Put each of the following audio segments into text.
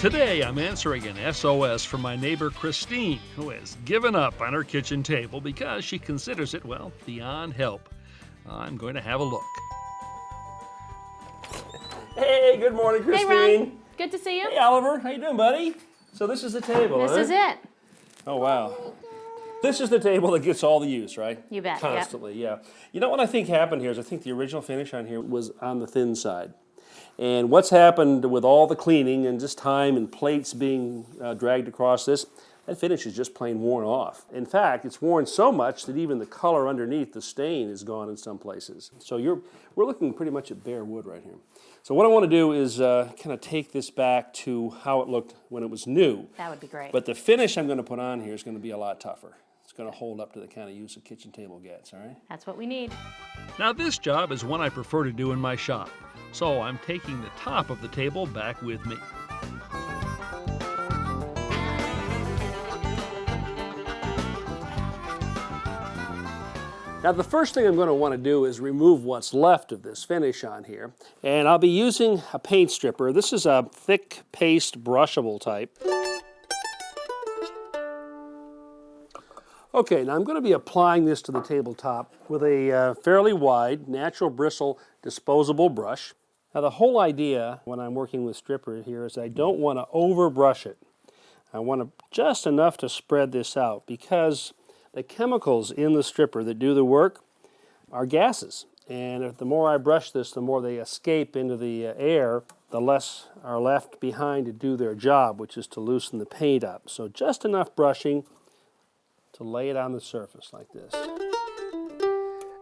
Today I'm answering an SOS from my neighbor Christine, who has given up on her kitchen table because she considers it, well, beyond help. I'm going to have a look. Hey, good morning, Christine. Hey, Ron. Good to see you. Hey, Oliver. How you doing, buddy? So this is the table, This is it. Oh, wow. This is the table that gets all the use, right? You bet. Constantly, yeah. You know what I think happened here is I think the original finish on here was on the thin side. And what's happened with all the cleaning and just time and plates being dragged across this, that finish is just plain worn off. In fact, it's worn so much that even the color underneath the stain is gone in some places. So we're looking pretty much at bare wood right here. So what I want to do is kind of take this back to how it looked when it was new. That would be great. But the finish I'm going to put on here is going to be a lot tougher. It's going to hold up to the kind of use a kitchen table gets, all right? That's what we need. Now this job is one I prefer to do in my shop, so I'm taking the top of the table back with me. Now the first thing I'm going to want to do is remove what's left of this finish on here, and I'll be using a paint stripper. This is a thick paste brushable type. Okay, now I'm going to be applying this to the tabletop with a fairly wide, natural bristle, disposable brush. Now the whole idea when I'm working with stripper here is I don't want to overbrush it. I want just enough to spread this out because the chemicals in the stripper that do the work are gases. And if the more I brush this, the more they escape into the air, the less are left behind to do their job, which is to loosen the paint up. So just enough brushing to lay it on the surface like this.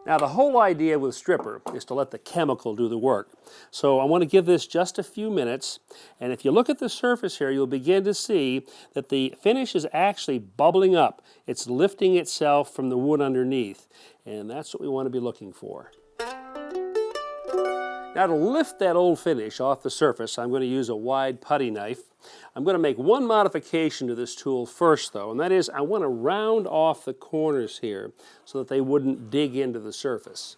Now the whole idea with stripper is to let the chemical do the work. So I want to give this just a few minutes, and if you look at the surface here, you'll begin to see that the finish is actually bubbling up. It's lifting itself from the wood underneath, and that's what we want to be looking for. Now to lift that old finish off the surface, I'm going to use a wide putty knife. I'm going to make one modification to this tool first though, and that is I want to round off the corners here so that they wouldn't dig into the surface.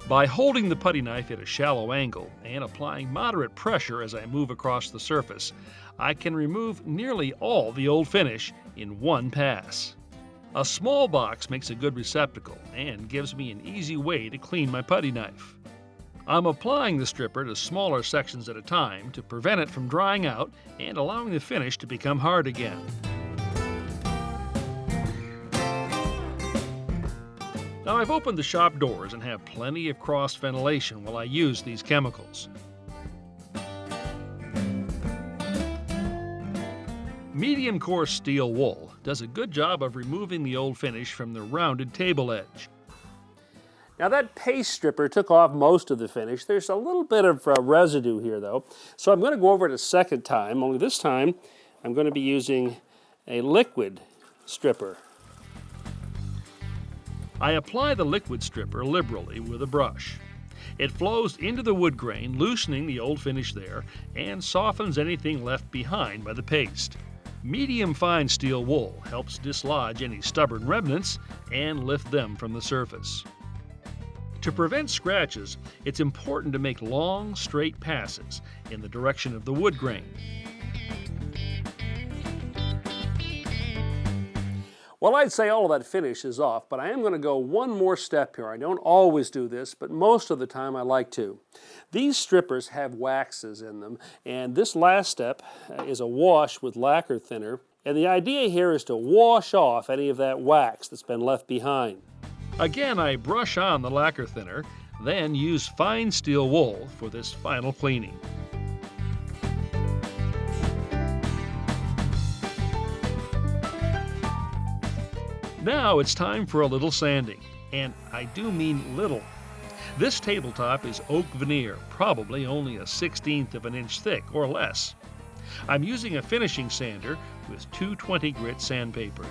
By holding the putty knife at a shallow angle and applying moderate pressure as I move across the surface, I can remove nearly all the old finish in one pass. A small box makes a good receptacle and gives me an easy way to clean my putty knife. I'm applying the stripper to smaller sections at a time to prevent it from drying out and allowing the finish to become hard again. Now I've opened the shop doors and have plenty of cross ventilation while I use these chemicals. Medium coarse steel wool does a good job of removing the old finish from the rounded table edge. Now that paste stripper took off most of the finish. There's a little bit of residue here though. So I'm going to go over it a second time, only this time I'm going to be using a liquid stripper. I apply the liquid stripper liberally with a brush. It flows into the wood grain, loosening the old finish there, and softens anything left behind by the paste. Medium fine steel wool helps dislodge any stubborn remnants and lift them from the surface. To prevent scratches, it's important to make long, straight passes in the direction of the wood grain. Well, I'd say all of that finish is off, but I am going to go one more step here. I don't always do this, but most of the time I like to. These strippers have waxes in them, and this last step is a wash with lacquer thinner. And the idea here is to wash off any of that wax that's been left behind. Again, I brush on the lacquer thinner, then use fine steel wool for this final cleaning. Now it's time for a little sanding, and I do mean little. This tabletop is oak veneer, probably only a 1/16 of an inch thick or less. I'm using a finishing sander with 220 grit sandpaper.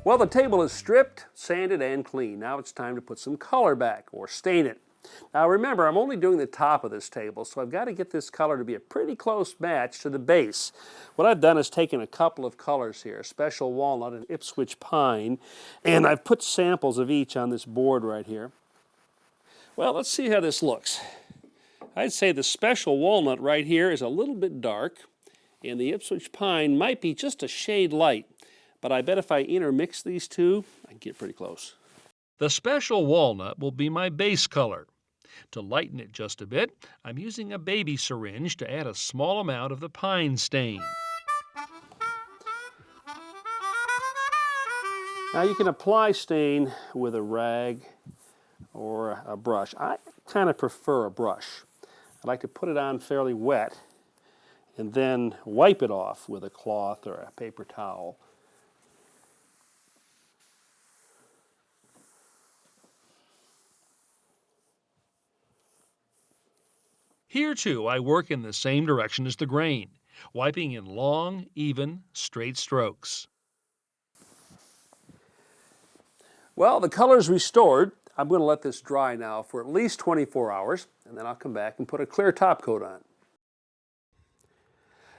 Well, the table is stripped, sanded, and clean. Now it's time to put some color back or stain it. Now remember, I'm only doing the top of this table, so I've got to get this color to be a pretty close match to the base. What I've done is taken a couple of colors here, special walnut and Ipswich pine, and I've put samples of each on this board right here. Well, let's see how this looks. I'd say the special walnut right here is a little bit dark, and the Ipswich pine might be just a shade light. But I bet if I intermix these two, I can get pretty close. The special walnut will be my base color. To lighten it just a bit, I'm using a baby syringe to add a small amount of the pine stain. Now you can apply stain with a rag or a brush. I kind of prefer a brush. I like to put it on fairly wet and then wipe it off with a cloth or a paper towel. Here too, I work in the same direction as the grain, wiping in long, even, straight strokes. Well, the color's restored. I'm going to let this dry now for at least 24 hours, and then I'll come back and put a clear top coat on.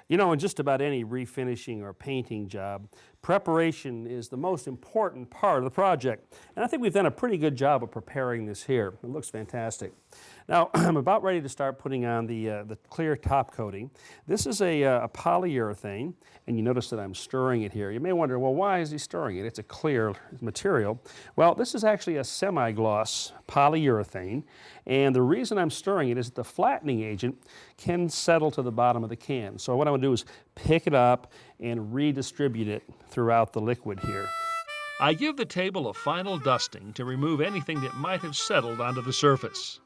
You know, in just about any refinishing or painting job, preparation is the most important part of the project. And I think we've done a pretty good job of preparing this here. It looks fantastic. Now, I'm about ready to start putting on the clear top coating. This is a polyurethane, and you notice that I'm stirring it here. You may wonder, well, why is he stirring it? It's a clear material. Well, this is actually a semi-gloss polyurethane, and the reason I'm stirring it is that the flattening agent can settle to the bottom of the can. So what I'm going to do is pick it up and redistribute it throughout the liquid here. I give the table a final dusting to remove anything that might have settled onto the surface.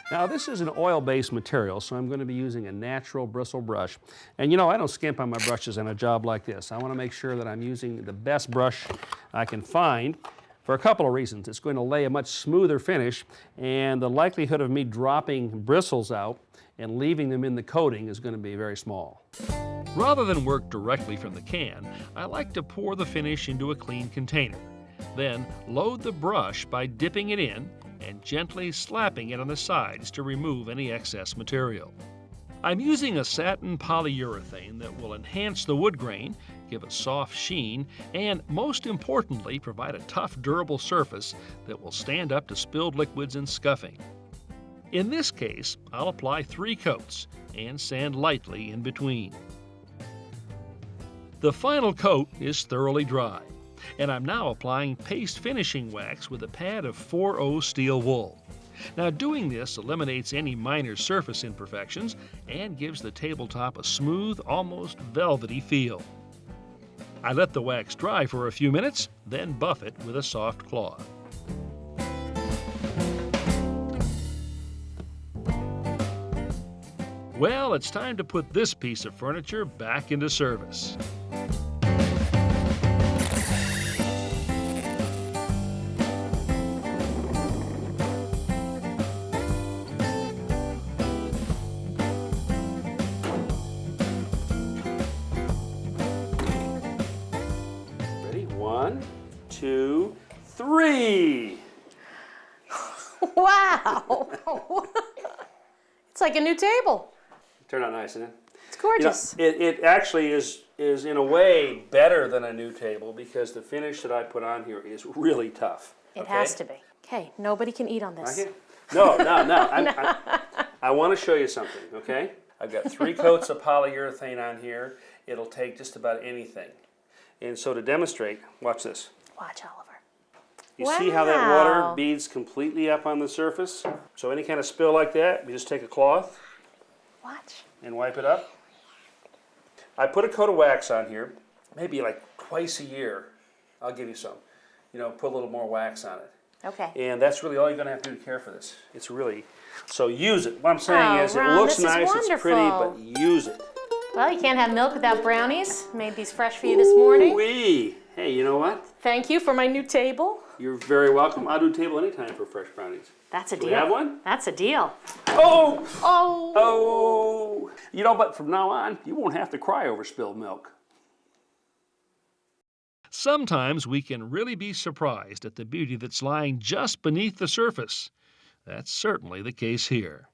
Now this is an oil-based material, so I'm going to be using a natural bristle brush. And you know, I don't skimp on my brushes on a job like this. I want to make sure that I'm using the best brush I can find for a couple of reasons. It's going to lay a much smoother finish, and the likelihood of me dropping bristles out and leaving them in the coating is going to be very small. Rather than work directly from the can, I like to pour the finish into a clean container. Then load the brush by dipping it in and gently slapping it on the sides to remove any excess material. I'm using a satin polyurethane that will enhance the wood grain, give a soft sheen, and most importantly, provide a tough, durable surface that will stand up to spilled liquids and scuffing. In this case, I'll apply 3 coats and sand lightly in between. The final coat is thoroughly dry, and I'm now applying paste finishing wax with a pad of 4-0 steel wool. Now doing this eliminates any minor surface imperfections and gives the tabletop a smooth, almost velvety feel. I let the wax dry for a few minutes, then buff it with a soft cloth. Well, it's time to put this piece of furniture back into service. Ready? 1, 2, 3. Wow! It's like a new table. Turned out nice, isn't it? It's gorgeous. You know, it actually is in a way better than a new table because the finish that I put on here is really tough. It has to be. Okay, nobody can eat on this. No. I want to show you something, okay? I've got 3 coats of polyurethane on here. It'll take just about anything. And so to demonstrate, watch this. Watch, Oliver. You see how that water beads completely up on the surface? So any kind of spill like that, you just take a cloth Watch. and wipe it up. I put a coat of wax on here, maybe like twice a year. I'll give you some. You know, put a little more wax on it. Okay. And that's really all you're going to have to do to care for this. It's really, so use it. What I'm saying is it looks nice, it's pretty, but use it. Well, you can't have milk without brownies. Made these fresh for you this morning. Ooh-wee. Hey, you know what? Thank you for my new table. You're very welcome. I'll do a table anytime for fresh brownies. That's a Do deal. we have one? That's a deal. Oh! Oh! Oh! You know, but from now on, you won't have to cry over spilled milk. Sometimes we can really be surprised at the beauty that's lying just beneath the surface. That's certainly the case here.